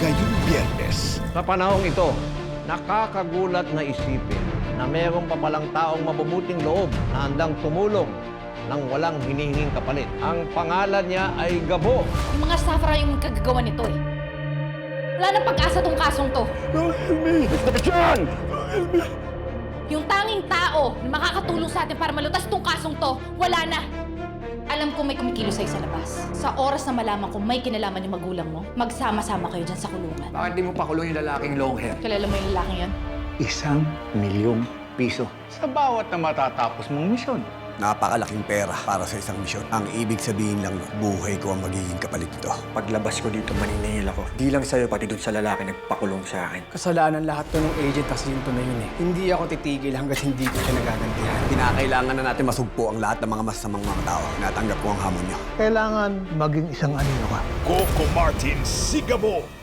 ngayong Biyernes. Sa panahong ito, nakakagulat na isipin na mayroong pa palang taong mabubuting loob na handang tumulong nang walang hinihinging kapalit. Ang pangalan niya ay Gabo. Yung mga safra yung kagagawa nito eh. Wala nang pag-asa tong kasong to. Yung tanging tao na makakatulong sa atin para malutas tong kasong to, wala na. Alam ko may kumikilos sa'yo sa labas. Sa oras na malaman kung may kinalaman yung magulang mo, magsama-sama kayo dyan sa kulungan. Bakit di mo pakulong yung lalaking long hair? Kilala mo yung lalaking yan? ₱1,000,000 sa bawat na matatapos mong misyon. Napakalaking pera para sa isang misyon. Ang ibig sabihin lang, buhay ko ang magiging kapalit nito. Paglabas ko dito, maniningil ako. Di lang sa'yo, pati dun sa lalaki nagpakulong sa akin. Kasalanan lahat to ng agent kasi yun to na yun eh. Hindi ako titigil hanggat hindi ko siya nagagantihan. Kinakailangan na natin masugpo ang lahat ng mga masamang mga tao. Natanggap ko ang hamon niyo. Kailangan maging isang anino ka. Coco Martin Sigabo.